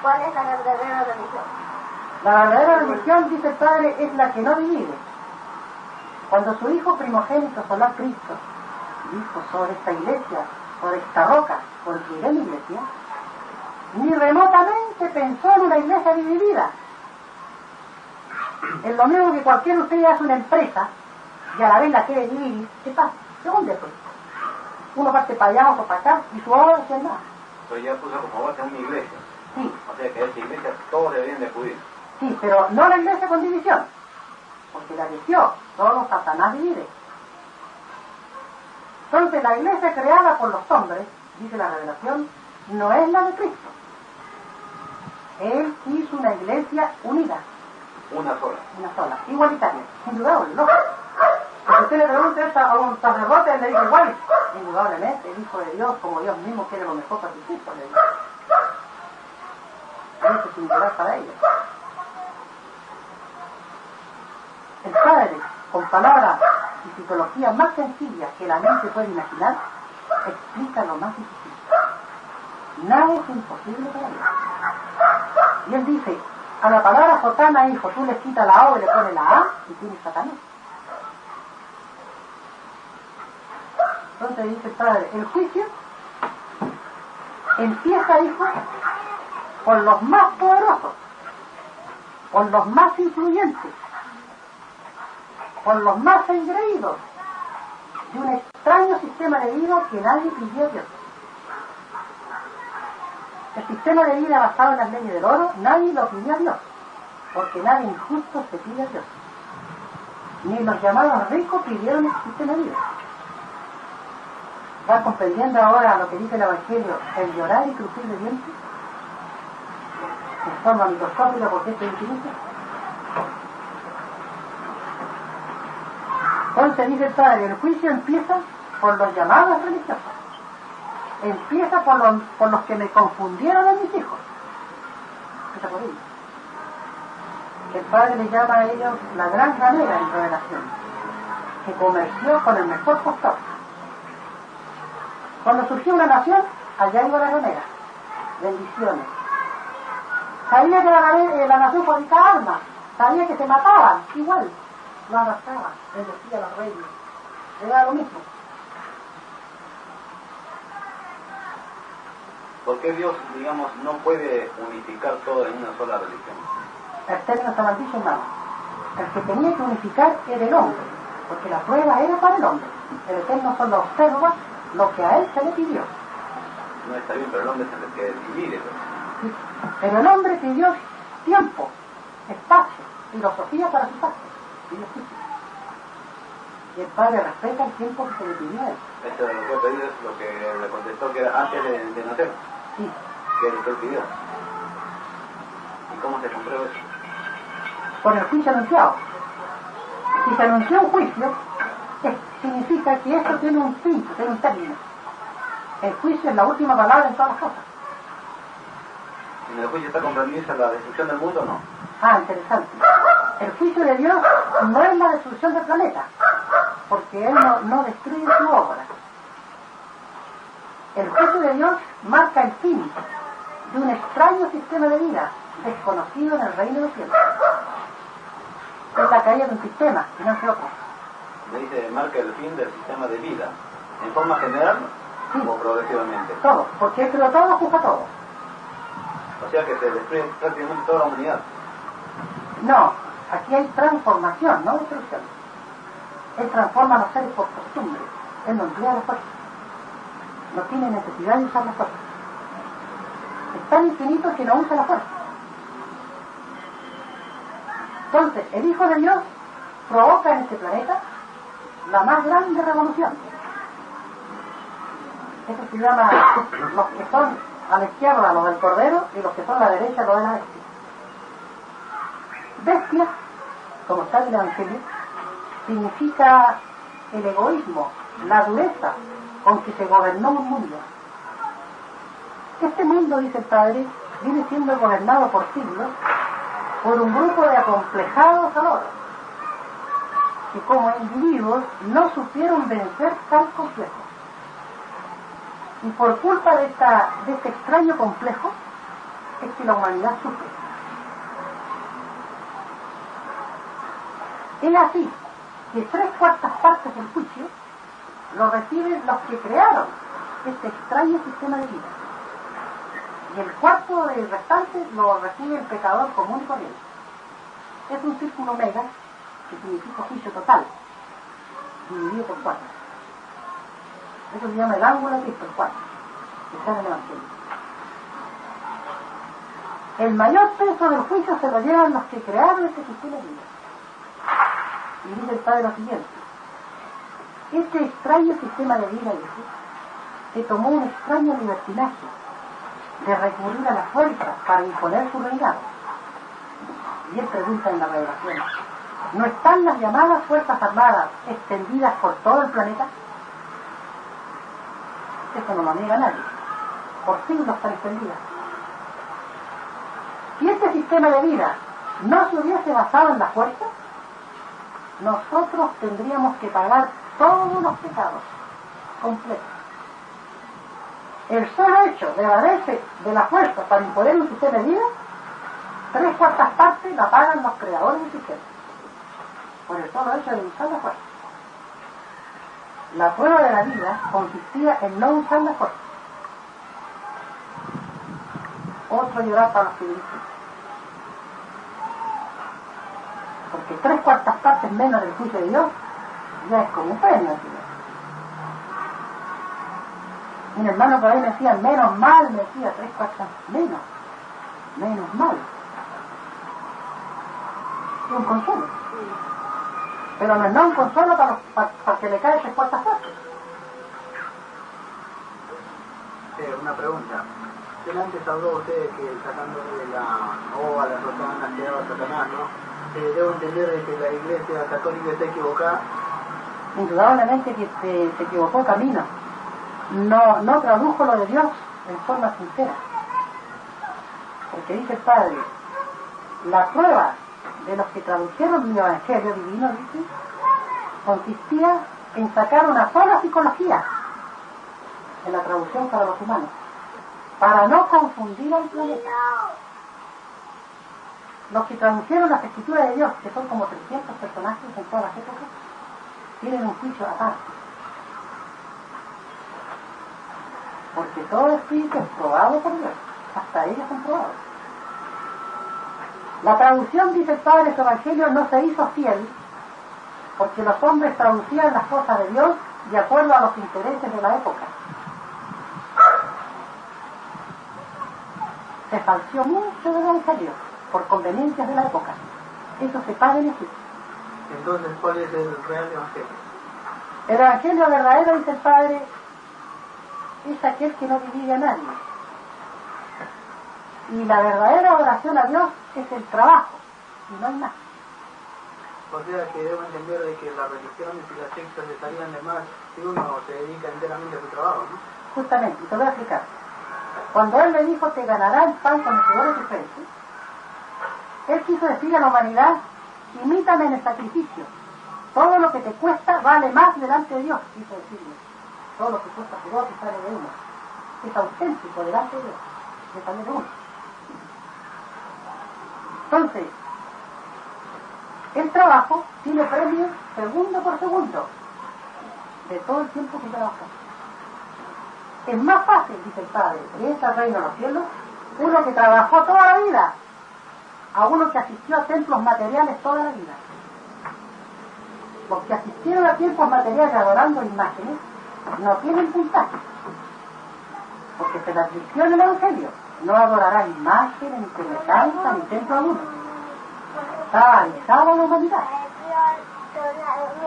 ¿Cuál es la verdadera religión? La verdadera religión, dice el Padre, es la que no divide. Cuando su hijo primogénito, solar Cristo, dijo sobre esta iglesia, sobre esta roca, construiré mi iglesia, ni remotamente pensó en una iglesia dividida. Es lo mismo que cualquiera de ustedes hace una empresa y a la vez la quiere dividir. ¿Qué pasa? ¿De dónde fue? Uno parte para allá, otro para acá, y su obra no hace nada. Pero ya puso como base una iglesia. Sí. O sea que a esa iglesia todos deberían de acudir. Sí, pero no la iglesia con división, porque la división, solo Satanás divide. Entonces la iglesia creada por los hombres, dice la revelación, no es la de Cristo. Él hizo una iglesia unida. Una sola, igualitaria, indudable, ¿no? Si usted le pregunta eso a un sacerdote, él le dice igual, indudablemente, el Hijo de Dios, como Dios mismo quiere lo mejor para sus hijos, le dice. Eso es singular para ellos. El Padre, con palabras y psicología más sencillas que la mente puede imaginar, explica lo más difícil. Nada es imposible para él. Y él dice, a la palabra sotana, hijo, tú le quitas la O y le pones la A y tienes Satanás. Entonces dice el Padre, el juicio empieza, hijo, por los más poderosos, por los más influyentes, por los más engreídos de un extraño sistema de vida que nadie pidió a Dios. El sistema de vida basado en las leyes del oro, nadie lo pidió a Dios, porque nadie injusto se pide a Dios. Ni los llamados ricos pidieron ese sistema de vida. ¿Va comprendiendo ahora lo que dice el Evangelio, el llorar y crujir de dientes? En forma microscópica, porque esto es infinito. Entonces dice el Padre, el juicio empieza por los llamados religiosos. Empieza por los que me confundieron a mis hijos. Empieza por ellos. El Padre le llama a ellos la gran ramera en revelación, que comerció con el mejor postor. Cuando surgió una nación, allá iba la ramera. Bendiciones. Sabía que la nación fabricaba armas, sabía que se mataban, igual, lo arrastraban, bendecía a los reyes. Era lo mismo. ¿Por qué Dios, digamos, no puede unificar todo en una sola religión? El término se maldice, hermano. El que tenía que unificar era el hombre, porque la prueba era para el hombre. El Eterno solo observa lo que a él se le pidió. No está bien, pero el hombre es el que divide. Sí. Pero el hombre pidió tiempo, espacio, filosofía para su parte. Y el Padre respeta el tiempo que se le pidió a él. Esto de lo que he pedido es lo que le contestó que era antes de nacer. Sí. Que él pidió. ¿Y cómo se comprueba eso? Por el juicio anunciado. Si se anunció un juicio, significa que esto tiene un fin, tiene un término. El juicio es la última palabra en todas las cosas. ¿En el juicio está comprendida la destrucción del mundo o no? Ah, interesante. El juicio de Dios no es la destrucción del planeta, porque Él no destruye su obra. El juicio de Dios marca el fin de un extraño sistema de vida desconocido en el reino de los cielos. Es la caída de un sistema, y no es otro. Le dice, marca el fin del sistema de vida. ¿En forma general sí. O progresivamente? Todo, porque Él creó todo, juzga todo. O sea que se destruye prácticamente toda la humanidad. No, aquí hay transformación, no destrucción. Él transforma a los seres por costumbre. Él no emplea la fuerza. No tiene necesidad de usar la fuerza. Es tan infinito que no usa la fuerza. Entonces, el Hijo de Dios provoca en este planeta la más grande revolución. Eso se llama los que son a la izquierda, los del Cordero, y los que son a la derecha, los de la bestia. Bestia, como está en el Evangelio, significa el egoísmo, la dureza con que se gobernó un mundo. Este mundo, dice el Padre, viene siendo gobernado por siglos por un grupo de acomplejados valores que como individuos no supieron vencer tal complejo. Y por culpa de este extraño complejo es que la humanidad sufre. Es así que 3/4 partes del juicio lo reciben los que crearon este extraño sistema de vida. Y el cuarto del restante lo recibe el pecador común y corriente. Es un círculo omega, que significa juicio total, dividido por 4. Eso se llama el ángulo de Cristo, el 4, que está en el Evangelio. El mayor peso del juicio se lo llevan los que crearon este sistema de vida. Y dice el Padre lo siguiente: este extraño sistema de vida, dice, se tomó un extraño libertinaje de recurrir a la fuerza para imponer su reinado. Y él pregunta en la revelación: ¿no están las llamadas fuerzas armadas extendidas por todo el planeta? Eso no lo niega nadie. Por siglos están extendidas. Si este sistema de vida no se hubiese basado en la fuerza, nosotros tendríamos que pagar todos los pecados completos. El solo hecho de valerse de la fuerza para imponer un sistema de vida, 3/4 partes la pagan los creadores del sistema, por el solo hecho de usar la fuerza. La prueba de la vida consistía en no usar la fuerza. Otro llorar para los que dicen, porque 3/4 partes menos del juicio de Dios ya es como un premio. Mi hermano por ahí me decía, menos mal, me decía, 3/4 menos mal. Es un consuelo. Pero no es un consuelo para que le cae 3/4 partes. Una pregunta. Antes habló usted que sacándole la ova, la rotana, que daba Satanás, ¿no? Debo entender de que la Iglesia Católica está equivocada. Indudablemente que se equivocó camino. No tradujo lo de Dios en forma sincera. Porque dice el Padre, la prueba de los que tradujeron mi Evangelio divino, dice, consistía en sacar una sola psicología en la traducción para los humanos, para no confundir al planeta. Los que tradujeron las escrituras de Dios, que son como 300 personajes en todas las épocas, tienen un juicio aparte. Porque todo espíritu es probado por Dios, hasta ellos son probados. La traducción, dice el Padre, de su Evangelio no se hizo fiel, porque los hombres traducían las cosas de Dios de acuerdo a los intereses de la época. Se falseó mucho del Evangelio por conveniencias de la época. Eso se paga en Egipto. Entonces, ¿cuál es el real Evangelio? El Evangelio verdadero, dice el Padre, es aquel que no divide a nadie. Y la verdadera oración a Dios es el trabajo, y no hay más. O sea que debo entender de que las religiones y las sectas estarían de más si uno se dedica enteramente a su trabajo, ¿no? Justamente, y te voy a explicar. Cuando Él le dijo, te ganará el pan con el sudor de tu frente, Él quiso decir a la humanidad, imítame en el sacrificio. Todo lo que te cuesta vale más delante de Dios, quiso decirle. Todo lo que cuesta sudor que sale de uno es auténtico delante de Dios, que sale de uno. Entonces, el trabajo tiene premio segundo por segundo de todo el tiempo que trabaja. Es más fácil, dice el Padre, en este reino de los cielos, uno que trabajó toda la vida, a uno que asistió a templos materiales toda la vida. Los que asistieron a templos materiales adorando imágenes no tienen puntaje, porque se les advirtió en el Evangelio, no adorarán imágenes, ni semejanza, ni templo alguno. Estaba avisada la humanidad.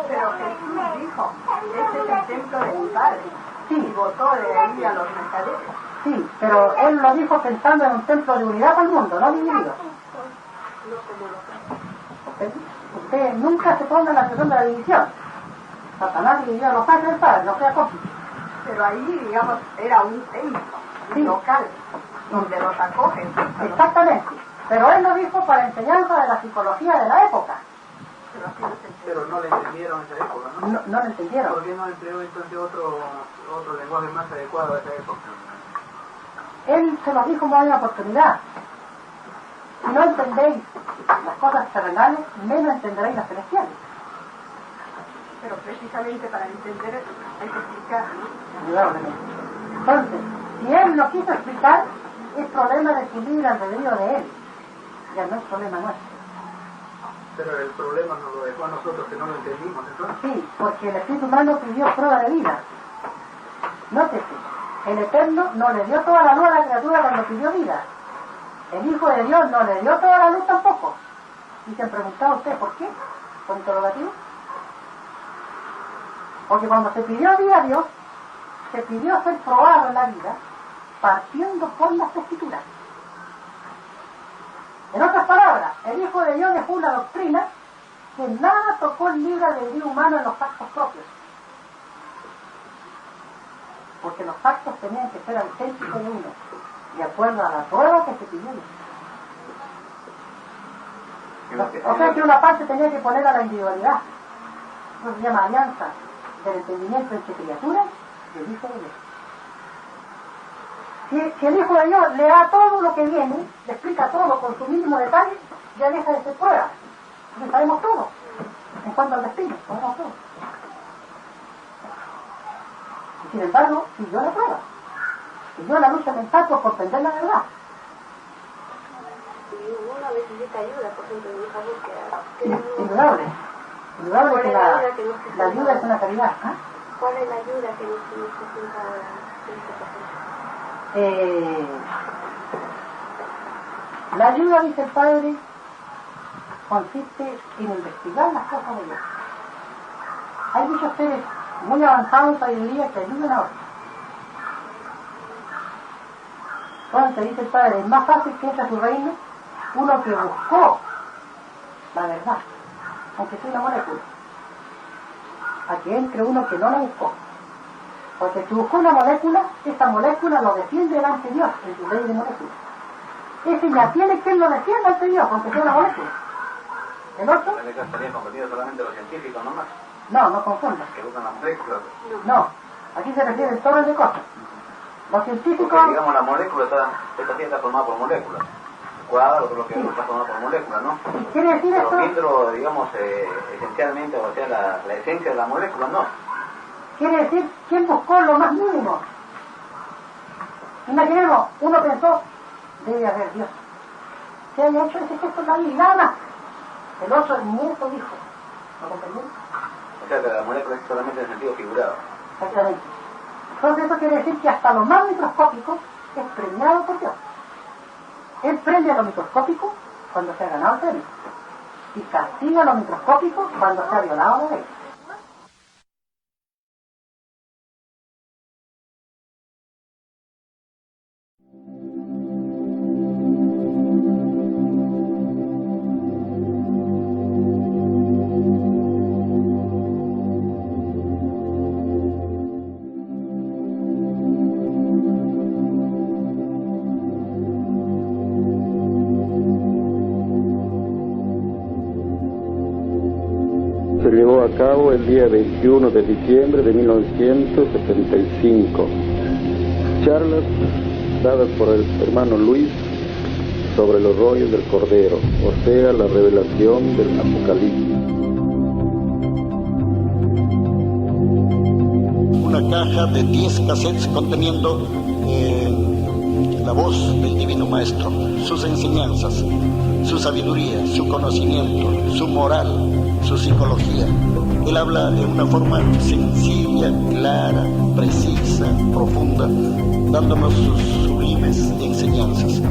Pero Jesús dijo, este es el templo de mi Padre. Sí. Y votó de ahí a los mercaderes. Sí, pero Él lo dijo pensando en un templo de unidad para el mundo, no dividido. Usted nunca se ponga en la situación de la división. Satanás dividió a los padres del Padre, no sea cómplice. Pero ahí, digamos, era un templo, Sí. local, donde los acogen. Exactamente. Pero Él lo dijo para enseñanza de la psicología de la época. Pero no le entendieron esa época, ¿no? No lo entendieron. ¿Por qué no empleó entonces otro lenguaje más adecuado a esa época? Él se lo dijo más de la oportunidad. Si no entendéis las cosas terrenales, menos entenderéis las celestiales. pero precisamente para entender hay que explicar, ¿no? Indudablemente. Entonces, si él lo quiso explicar, es problema de su libre albedrío de él, ya no es problema nuestro. Pero el problema nos lo dejó a nosotros que no lo entendimos, entonces. Sí, porque el espíritu humano pidió prueba de vida. Nótese, el Eterno no le dio toda la luz a la criatura cuando pidió vida. El Hijo de Dios no le dio toda la luz tampoco. Y se han preguntado ustedes por qué, con interrogativo. Porque cuando se pidió vida a Dios, se pidió ser probado en la vida, partiendo por las Escrituras. En otras palabras, el Hijo de Dios dejó una doctrina que nada tocó el libre albedrío humano en los pactos propios. Porque los pactos tenían que ser auténticos de uno, de acuerdo a la prueba que se pidió. O sea que una parte tenía que poner a la individualidad. Eso se llama alianza del entendimiento entre criaturas del Hijo de Dios. Si el Hijo de Dios le da todo lo que viene, le explica todo con su mínimo detalle, ya deja de ser prueba. Porque sabemos todo. En cuanto al destino, sabemos todo. Y sin embargo, siguió la prueba. Siguió la lucha mental por comprender la verdad. Y uno a veces necesita ayuda, por ejemplo, en esa búsqueda. Indudable. Indudable que la ayuda es una caridad. ¿Ah? ¿Cuál es la ayuda que nos necesita en este proceso? La ayuda, dice el Padre, consiste en investigar las cosas de Dios. Hay muchos seres muy avanzados en sabiduría que ayudan a otros. Entonces, dice el Padre, es más fácil que entre a su reino uno que buscó la verdad, aunque sea una molécula, a que entre uno que no la buscó. Porque si buscó una molécula, esa molécula lo defiende delante de Dios, en su ley de moléculas. Ese ya tiene quien lo defienda ante Dios, aunque sea una molécula. ¿El otro? ¿En el caso estarían competidos solamente los científicos nomás? No confundas. Que buscan las moléculas. No, aquí se refiere a torres de cosas. Los científicos... Porque, digamos, la molécula esta sí está formada por moléculas. Cuadro, otro lo que está formado por moléculas, ¿no? ¿Quiere decir Pero esto? dentro, digamos, esencialmente, o sea, la esencia de la molécula, no. Quiere decir, ¿quién buscó lo más mínimo? Imaginemos, uno pensó, debe haber Dios. Se haya hecho ese gesto en la vida, nada más. El otro ni eso dijo. ¿Lo comprendieron? O sea, que la molécula es solamente en el sentido figurado. Exactamente. Entonces eso quiere decir que hasta lo más microscópico es premiado por Dios. Él premia lo microscópico cuando se ha ganado el premio. Y castiga lo microscópico cuando se ha violado la ley. Se llevó a cabo el día 21 de diciembre de 1975. Charlas dadas por el hermano Luis sobre los rollos del Cordero, o sea, la revelación del Apocalipsis. Una caja de 10 cassettes conteniendo la voz del Divino Maestro, sus enseñanzas, su sabiduría, su conocimiento, su moral, su psicología. Él habla de una forma sencilla, clara, precisa, profunda, dándonos sus sublimes enseñanzas.